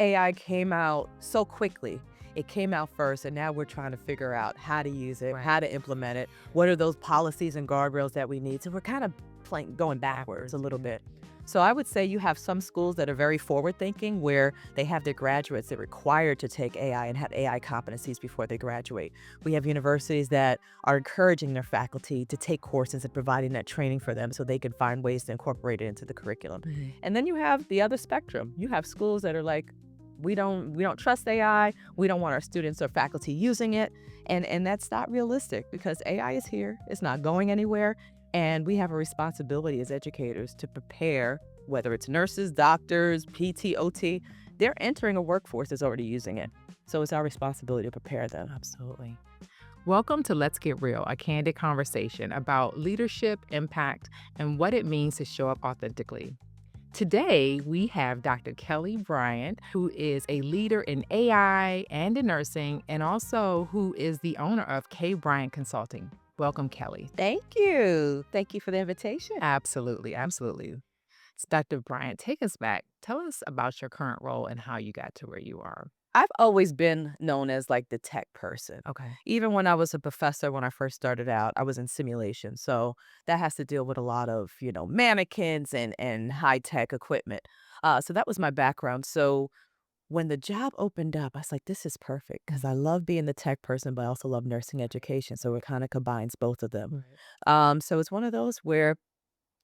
AI came out so quickly. It came out first, and now we're trying to figure out how to use it, Right. how to implement it. What are those policies and guardrails that we need? So we're kind of playing going backwards a little Yeah. bit. So I would say you have some schools that are very forward thinking where they have their graduates that are required to take AI and have AI competencies before they graduate. We have universities that are encouraging their faculty to take courses and providing that training for them so they can find ways to incorporate it into the curriculum. Mhm. And then you have the other spectrum. You have schools that are like, we don't trust AI. We don't want our students or faculty using it. And that's not realistic because AI is here. It's not going anywhere. And we have a responsibility as educators to prepare, whether it's nurses, doctors, PT, OT, they're entering a workforce that's already using it. So it's our responsibility to prepare them. Absolutely. Welcome to Let's Get Real, a candid conversation about leadership, impact, and what it means to show up authentically. Today, we have Dr. Kellie Bryant, who is a leader in AI and in nursing, and also who is the owner of K. Bryant Consulting. Welcome, Kellie. Thank you. Thank you for the invitation. Absolutely, absolutely. So Dr. Bryant, take us back. Tell us about your current role and how you got to where you are. I've always been known as like the tech person. Okay. Even when I was a professor, when I first started out, I was in simulation. So that has to deal with a lot of, mannequins and high tech equipment. So that was my background. So when the job opened up, I was like, this is perfect because I love being the tech person, but I also love nursing education. So it kind of combines both of them. Right. So it's one of those where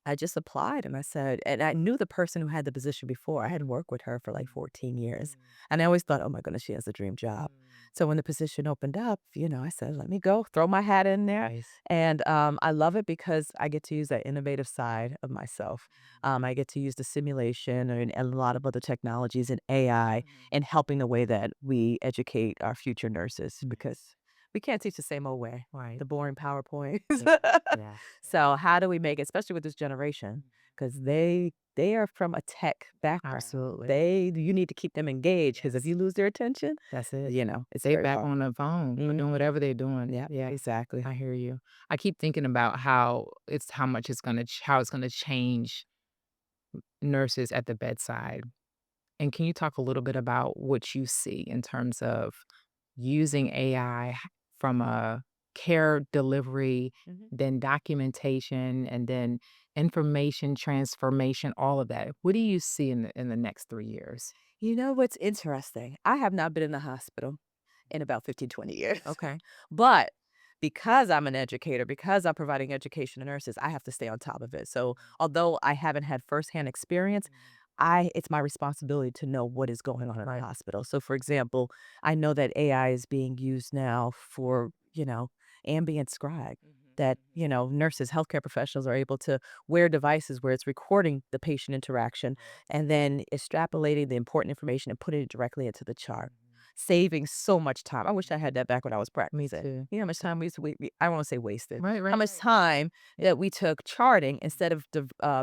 I just applied and I said, and I knew the person who had the position before. I had worked with her for like 14 years. And I always thought, oh my goodness, she has a dream job. So when the position opened up, I said, let me go, throw my hat in there. Nice. And I love it because I get to use that innovative side of myself. I get to use the simulation and a lot of other technologies and AI in helping the way that we educate our future nurses because we can't teach the same old way, Right. the boring PowerPoints. Yeah. Yeah. So how do we make it, especially with this generation, because they are from a tech background. Absolutely. You need to keep them engaged because if you lose their attention, That's it. it's They very back hard. on the phone, doing Mhm. whatever they're doing. Yeah, Yeah, exactly. I hear you. I keep thinking about how much it's gonna how it's gonna change nurses at the bedside. And can you talk a little bit about what you see in terms of using AI from a care delivery, Mhm. then documentation, and then information transformation, all of that? What do you see in the next 3 years? You know what's interesting? I have not been in the hospital in about 15, 20 years. Okay. But because I'm an educator, because I'm providing education to nurses, I have to stay on top of it. So although I haven't had firsthand experience, it's my responsibility to know what is going on in the Right. hospital. So for example, I know that AI is being used now for, ambient scribe. That, nurses, healthcare professionals are able to wear devices where it's recording the patient interaction and then extrapolating the important information and putting it directly into the chart, saving so much time. I wish I had that back when I was Me practicing. too. You know how much time we used to I won't say wasted. Right, How right, much right. time that we took charting instead of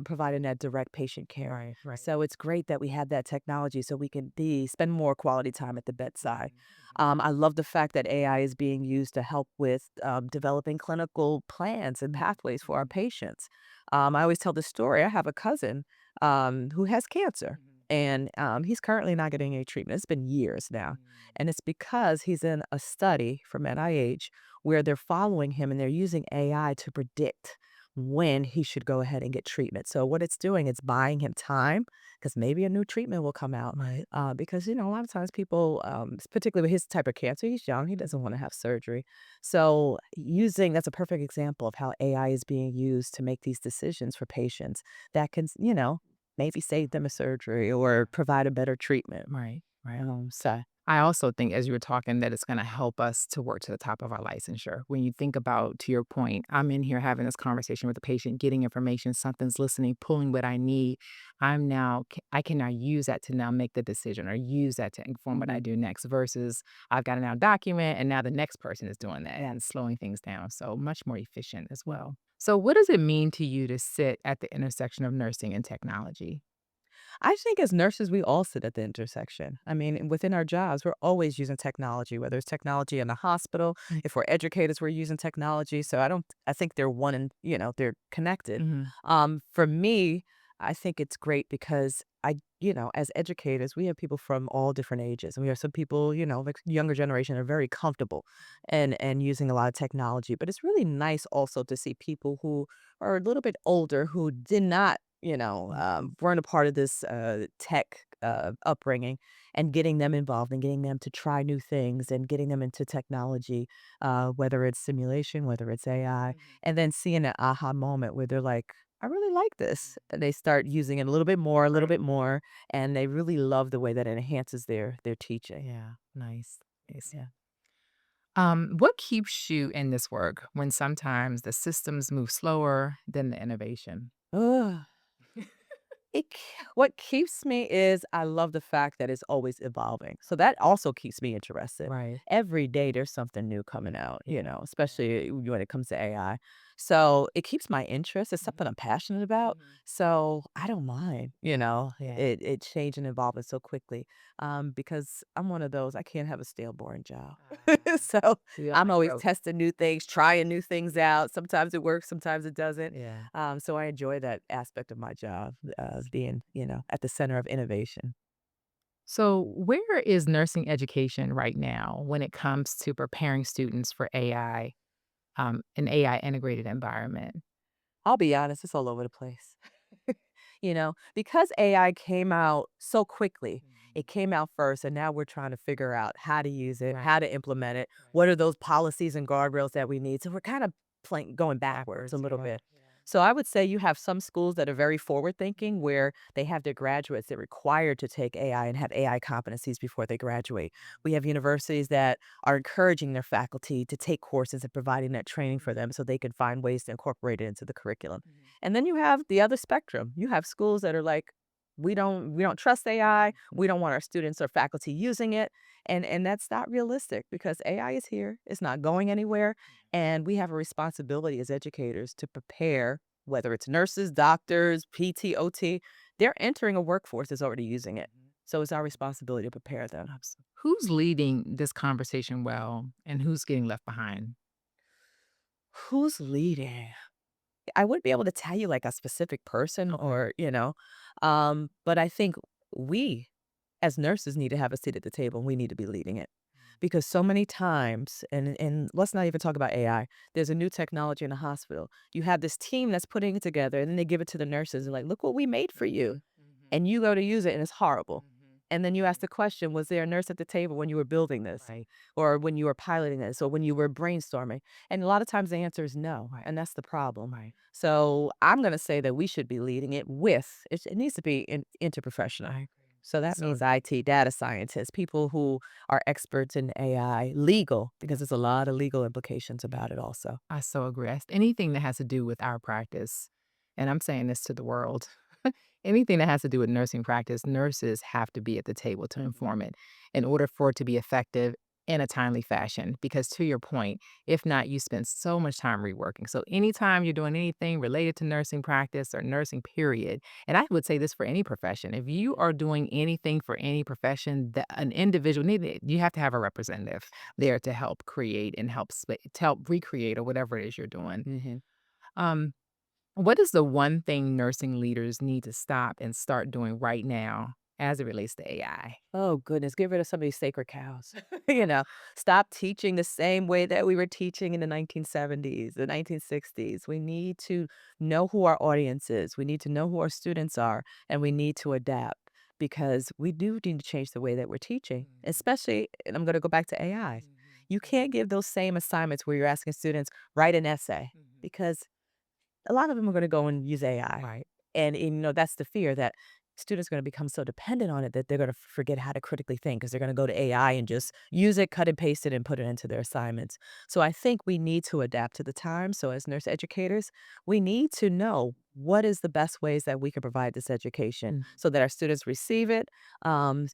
providing that direct patient care. Right, right. So it's great that we have that technology so we can spend more quality time at the bedside. I love the fact that AI is being used to help with developing clinical plans and pathways for our patients. I always tell the story. I have a cousin who has cancer, and he's currently not getting any treatment. It's been years now. And it's because he's in a study from NIH where they're following him and they're using AI to predict when he should go ahead and get treatment. So what it's doing, it's buying him time because maybe a new treatment will come out. Right. Because a lot of times people, particularly with his type of cancer, he's young, he doesn't want to have surgery. So that's a perfect example of how AI is being used to make these decisions for patients that can, maybe save them a surgery or provide a better treatment. Right, right. So I also think as you were talking that it's gonna help us to work to the top of our licensure. When you think about, to your point, I'm in here having this conversation with the patient, getting information, something's listening, pulling what I need. I can now use that to now make the decision or use that to inform what I mhm. do next versus I've got to now document and now the next person is doing that and slowing things down. So much more efficient as well. So what does it mean to you to sit at the intersection of nursing and technology? I think as nurses, we all sit at the intersection. I mean, within our jobs, we're always using technology, whether it's technology in the hospital, if we're educators, we're using technology. So I think they're one and, they're connected. Mhm. For me, I think it's great because as educators, we have people from all different ages. And we have some people, like younger generation are very comfortable and using a lot of technology. But it's really nice also to see people who are a little bit older who did not, weren't a part of this tech upbringing and getting them involved and getting them to try new things and getting them into technology, whether it's simulation, whether it's AI, and then seeing an aha moment where they're like, I really like this. And they start using it a little bit more, and they really love the way that it enhances their teaching. Yeah, nice. Nice. Yeah. What keeps you in this work when sometimes the systems move slower than the innovation? Ugh. What keeps me is I love the fact that it's always evolving. So that also keeps me interested. Right. Every day there's something new coming out, Yeah. Yeah. especially when it comes to AI. So it keeps my interest. It's something I'm passionate about. Mhm. So I don't mind, Yeah. it changing and evolving so quickly. Because I'm one of those, I can't have a stale, boring job. So So you I'm like always growth. testing new things, trying new things out. Sometimes it works, sometimes it doesn't. Yeah. So I enjoy that aspect of my job, being, at the center of innovation. So, where is nursing education right now when it comes to preparing students for AI, an AI integrated environment? I'll be honest, it's all over the place. Because AI came out so quickly, Mhm. it came out first, and now we're trying to figure out how to use it, Right. how to implement it. Right. What are those policies and guardrails that we need? So we're kind of going backwards a Backwards. little Yeah. bit. Yeah. So I would say you have some schools that are very forward thinking Mhm. where they have their graduates that required to take AI and have AI competencies before they graduate. We have universities that are encouraging their faculty to take courses and providing that training for Mhm. them so they can find ways to incorporate it into the curriculum. Mhm. And then you have the other spectrum. You have schools that are like, we don't trust AI. Mhm. We don't want our students or faculty using it. And that's not realistic because AI is here. It's not going anywhere. And we have a responsibility as educators to prepare, whether it's nurses, doctors, PT, OT, they're entering a workforce that's already using it. Mhm. So it's our responsibility to prepare them. Who's leading this conversation well and who's getting left behind? Who's leading? I wouldn't be able to tell you like a specific person Okay. but I think we as nurses need to have a seat at the table and we need to be leading it. Mhm. Because so many times, and let's not even talk about AI, there's a new technology in the hospital. You have this team that's putting it together and then they give it to the nurses and like, look what we made for you. Mhm. Mhm. And you go to use it and it's horrible. Mhm. And then you ask Mhm. the question, was there a nurse at the table when you were building this? Right. Or when you were piloting this? Or when you were brainstorming? And a lot of times the answer is no. Right. And that's the problem. Right. So I'm going to say that we should be leading it with, it needs to be I interprofessional. agree. So I that so means agree. IT, data scientists, people who are experts in AI, legal, because there's a lot of legal implications Yeah. about it also. I so agree. Anything that has to do with our practice, and I'm saying this to the world, anything that has to do with nursing practice, nurses have to be at the table to inform it in order for it to be effective in a timely fashion. Because to your point, if not, you spend so much time reworking. So anytime you're doing anything related to nursing practice or nursing period, and I would say this for any profession, if you are doing anything for any profession, that an individual you have to have a representative there to help create and to help recreate or whatever it is you're doing. Hmm. Um, what is the one thing nursing leaders need to stop and start doing right now as it relates to AI? Oh, goodness, get rid of some of these sacred cows. Stop teaching the same way that we were teaching in the 1970s, the 1960s. We need to know who our audience is. We need to know who our students are, and we need to adapt because we do need to change the way that we're teaching, Mhm, especially, and I'm going to go back to AI. mhm, You mhm, can't give those same assignments where you're asking students, write an essay, mhm. because a lot of them are gonna go and use AI. Right. And that's the fear that students are gonna become so dependent on it that they're gonna forget how to critically think because 'cause they're gonna go to AI and Mhm, just use it, cut and paste it, and put it into their assignments. So I think we need to adapt to the times. So as nurse educators, we need to know what is the best ways that we can provide this education mhm. so that our students receive it,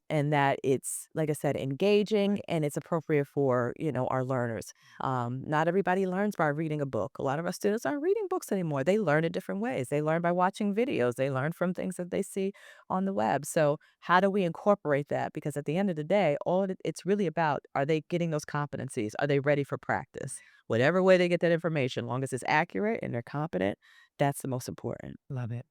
and that it's, like I said, engaging Right. and it's appropriate for, our learners. Not everybody learns by reading a book. A lot of our students aren't reading books anymore. They learn in different ways. They learn by watching videos. They learn from things that they see on the web. So how do we incorporate that? Because at the end of the day, it's really about, are they getting those competencies? Are they ready for practice? Right. Whatever way they get that information, long as it's accurate and they're competent, that's the most important. Love it.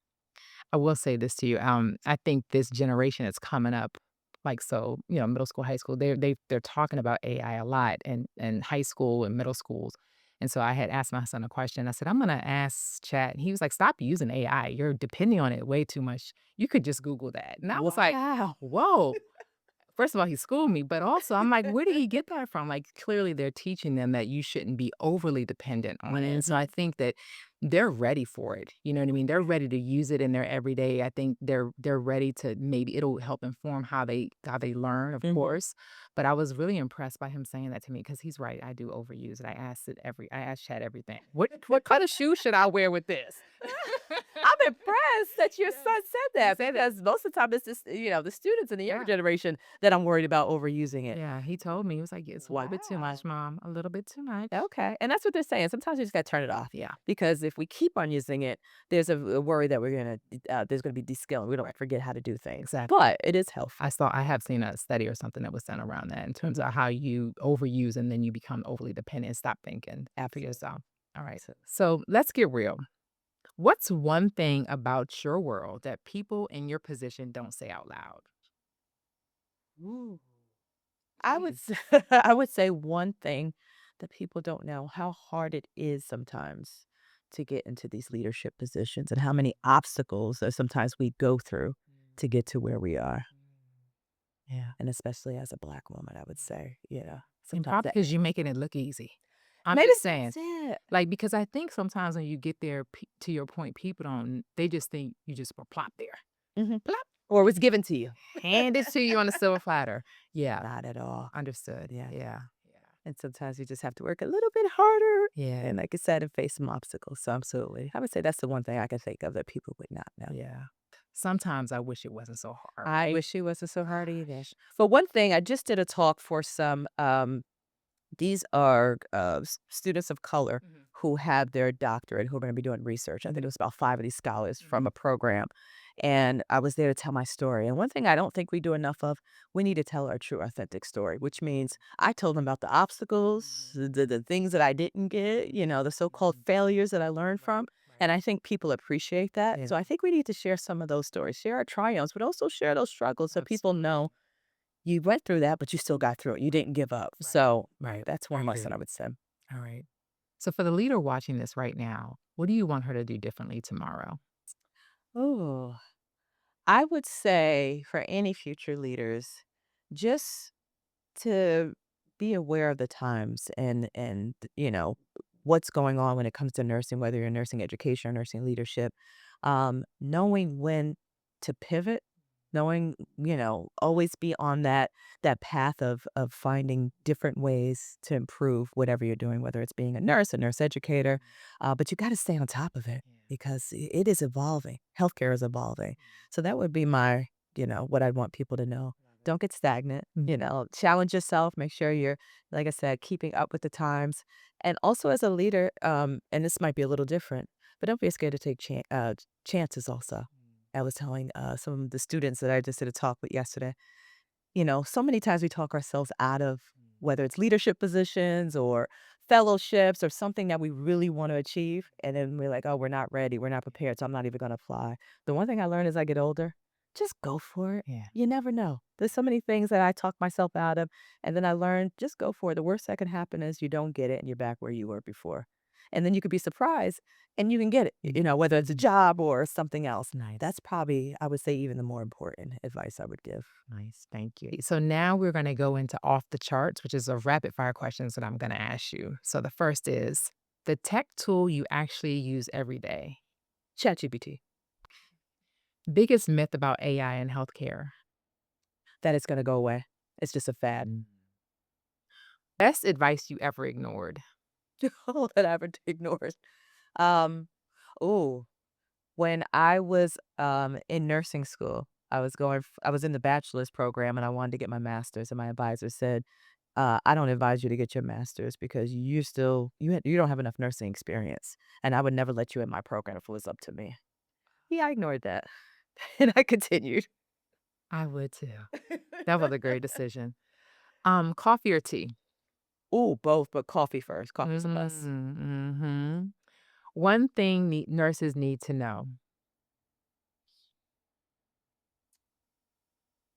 I will say this to you. I think this generation is coming up, like so, middle school, high school. They're talking about AI a lot in high school and middle schools. And so I had asked my son a question. I said, "I'm gonna ask chat." And he was like, "Stop using AI. You're depending on it way too much. You could just Google that." And I was like, Wow. "Whoa." First of all, he schooled me, but also I'm like, where did he get that from? Like, clearly they're teaching them that you shouldn't be overly dependent on it. And so I think that they're ready for it. You know what I mean? They're ready to use it in their everyday. I think they're ready to maybe it'll help inform how they learn, of Mhm. course. But I was really impressed by him saying that to me because he's right. I do overuse it. I ask Chat everything. What kind of shoe should I wear with this? I'm impressed that your Yes. son said He that said it. because most of the time it's just, the students in the younger Yeah. generation that I'm worried about overusing it. Yeah, he told me, he was like, "It's a little bit too much, Wow. mom, a little bit too much." Okay, and that's what they're saying. Sometimes you just gotta turn it off Yeah, because if we keep on using it, there's a worry that there's gonna be de-skilling. We don't right, forget how to do things, exactly. but it is helpful. I have seen a study or something that was done around that in terms of how you overuse and then you become overly dependent and stop thinking for Absolutely. yourself. All right, So, so let's get real. What's one thing about your world that people in your position don't say out loud? ooh. I would Jeez. s I would say one thing that people don't know, how hard it is sometimes to get into these leadership positions and how many obstacles that sometimes we go through to get to where we are, Yeah. and especially as a Black woman, I would say, And sometimes probably that because you're making it look easy. I'm maybe just saying. that's it. Like, because I think sometimes when you get there, to your point, people don't they just think you just will plop there. Mhm. Plop, Or it was given to you. hand it to you on a silver platter. Yeah, Not at all. understood. Yeah, Yeah. Yeah. and sometimes you just have to work a little bit harder Yeah. and like I said, and face some obstacles, so absolutely. I would say that's the one thing I can think of that people would not know. Yeah. Sometimes I wish it wasn't so hard. I wish it wasn't so hard either. Gosh. For one thing, I just did a talk for some, these are, students of color Mhm. who have their doctorate, who are gonna be doing research. I think it Mhm. was about 5 of these scholars from Mhm. a program, and I was there to tell my story, and one thing I don't think we do enough of, we need to tell our true authentic story, which means I told them about the obstacles, Mhm. the things that I didn't get, the so-called Mhm. failures that I learned from, Right, right. and I think people appreciate that, Yeah, so I think we need to share some of those stories, share our triumphs, but also share those struggles so people know absolutely. you went through that, but you still got through it. You didn't give up. Right, So right. that's I one lesson I agree. would say. All right. So for the leader watching this right now, what do you want her to do differently tomorrow? Oh, I would say for any future leaders, just to be aware of the times and what's going on when it comes to nursing, whether you're in nursing education or nursing leadership, knowing when to pivot, knowing always be on that path of finding different ways to improve whatever you're doing, whether it's being a nurse educator, but you got to stay on top of it because it is evolving. Healthcare is evolving, so that would be my what I'd want people to know. Don't get stagnant, Mm. challenge yourself, make sure you're, like I said, keeping up with the times. And also as a leader, and this might be a little different, but don't be scared to take chances also. I was telling some of the students that I just did a talk with yesterday, so many times we talk ourselves out of whether it's leadership positions or fellowships or something that we really want to achieve. And then we're like, oh, we're not ready. We're not prepared. So I'm not even going to apply. The one thing I learned as I get older, just go for it. Yeah. You never know. There's so many things that I talk myself out of. And then I learned just go for it. The worst that can happen is you don't get it and you're back where you were before. And then you could be surprised and you can get it, Mhm. whether it's a Mhm. job or something else. Nice. That's probably, I would say, even the more important advice I would give. Nice. Thank you. So now we're going to go into off the charts, which is a rapid fire questions that I'm going to ask you. So the first is the tech tool you actually use every day. ChatGPT. Biggest myth about AI in healthcare. That it's gonna go away. It's just a fad. Best advice you ever ignored. Oh, that I haven't ignored. Um, ooh, when I was, in nursing school, I was in the bachelor's program and I wanted to get my master's, and my advisor said, "I don't advise you to get your master's because you don't have enough nursing experience, and I would never let you in my program if it was up to me." Yeah, I ignored that, and I continued. I would too. That was a great decision. Coffee or tea? Ooh, both, but coffee first. Coffee's the best. Mm-hmm. One thing nurses need to know.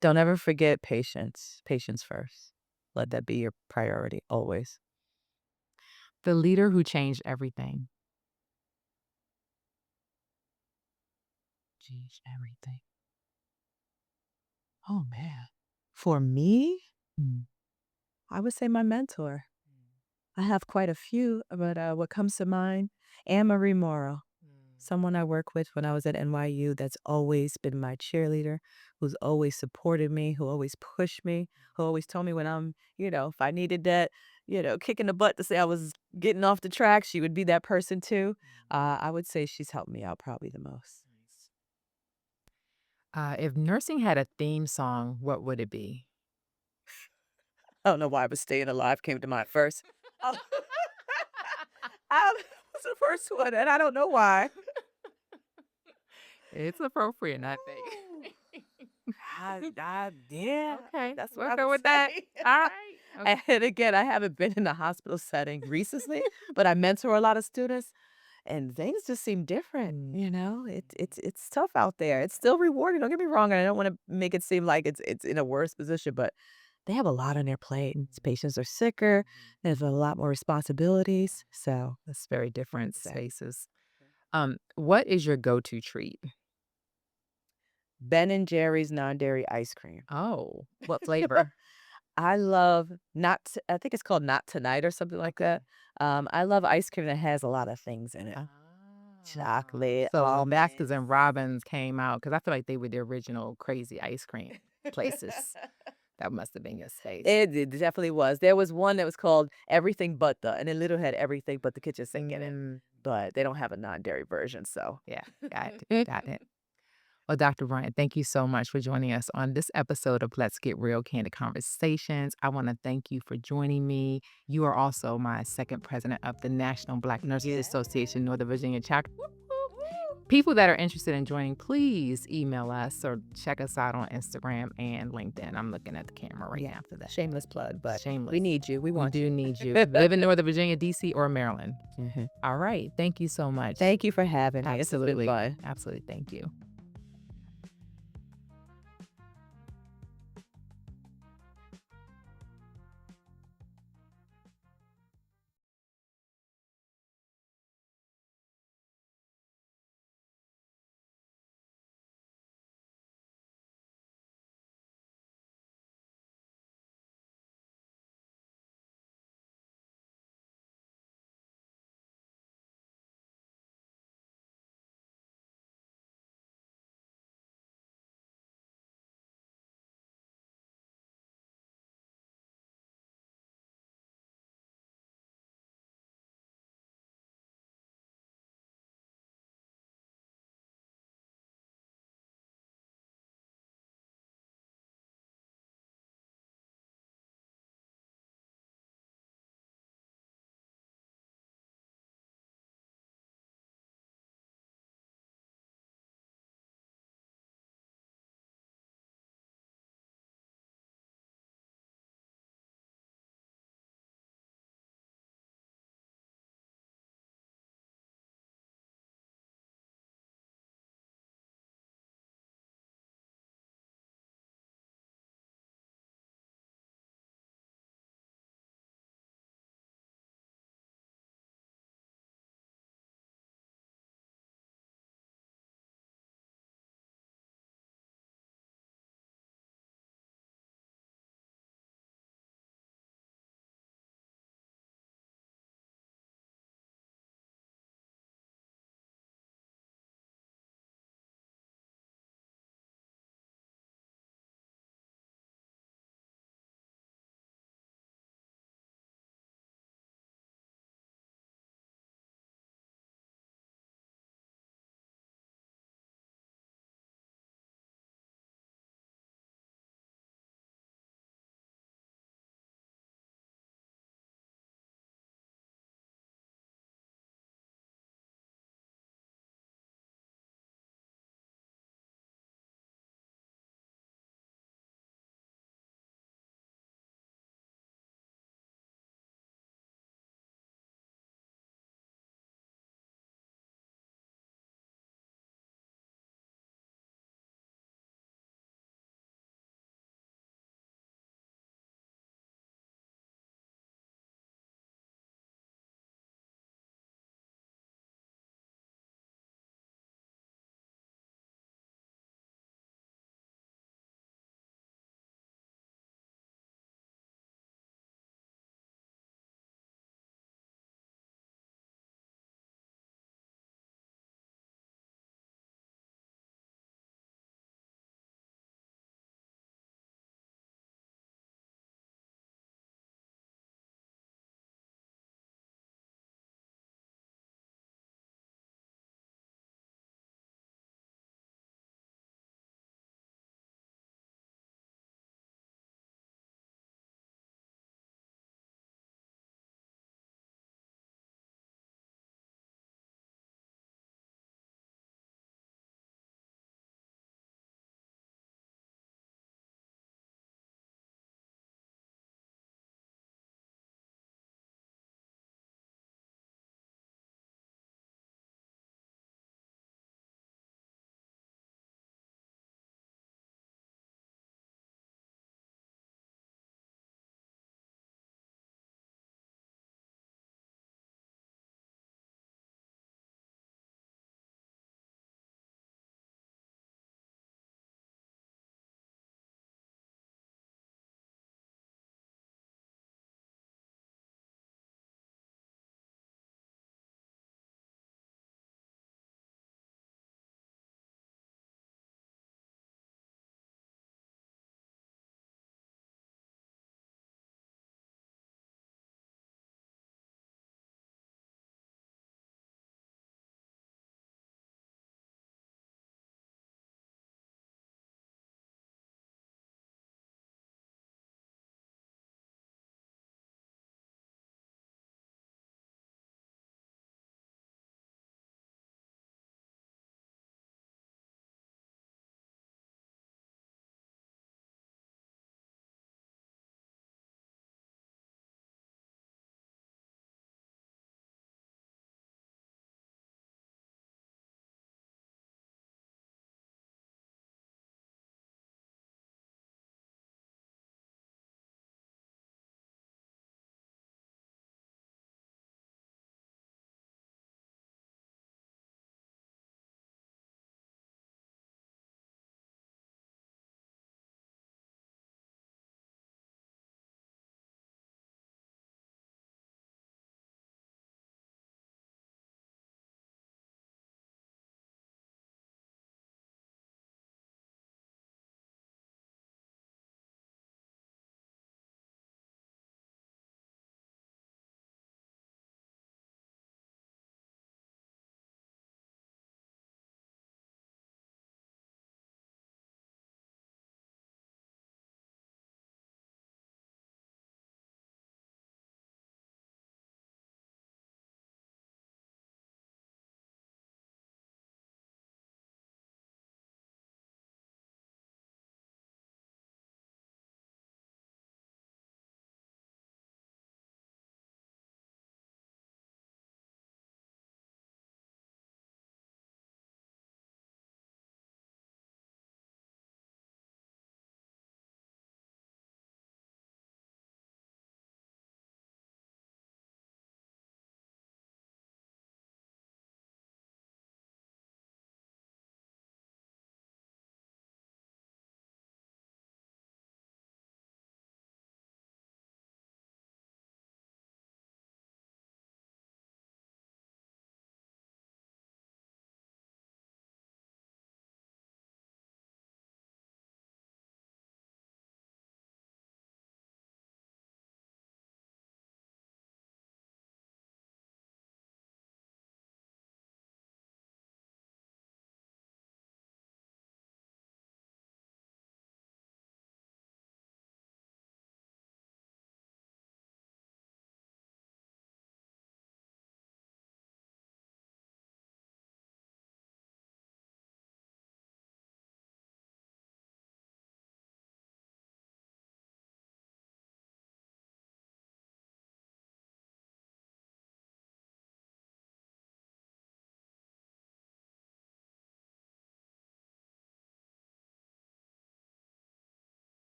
Don't ever forget patience. Patience first. Let that be your priority always. The leader who changed everything. Changed everything. Oh, man. For me, Mm. I would say my mentor. I have quite a few, but what comes to mind, Anne-Marie Morrow, someone I worked with when I was at NYU that's always been my cheerleader, who's always supported me, who always pushed me, who always told me when if I needed that, kick in the butt to say I was getting off the track, she would be that person too. I would say she's helped me out probably the most. If nursing had a theme song, what would it be? I don't know why, but Staying Alive came to mind first. Oh, was the first one, and I don't know why. It's appropriate, I think. Ooh. Yeah, Okay, that's what we'll I would go with that. say. All right. Okay. And again, I haven't been in a hospital setting recently, but I mentor a lot of students, and things just seem different. It's tough out there. It's still rewarding. Don't get me wrong, and I don't want to make it seem like it's in a worse position, but they have a lot on their plate. Patients are sicker. There's a lot more responsibilities, so That's very I would different say spaces. What is your go-to treat? Ben and Jerry's non-dairy ice cream. Oh, what flavor? I love I think it's called Not Tonight or something like that. I love ice cream that has a lot of things in it. Chocolate, So when Basker's almonds. and Robbins came out, because I feel like they were the original crazy ice cream places. That must have been your space. It definitely was. There was one that was called Everything But The, and it literally had everything but the kitchen sink in it. Mm, But they don't have a non-dairy version, so yeah, got it, got it. Well, Dr. Bryant, thank you so much for joining us on this episode of Let's Get Real Candid Conversations. I want to thank you for joining me. You are also my second president of the National Black Nurses yeah. Association, Northern Virginia chapter. People that are interested in joining, please email us or check us out on Instagram and LinkedIn. I'm looking at the camera right Yeah. now for that. Shameless plug, but Shameless. we need you. We We want do you. need you. Live in Northern Virginia, DC, or Maryland. Mhm. All right. Thank you so much. Thank you for having me. This has been Absolutely. fun. Absolutely. Thank you.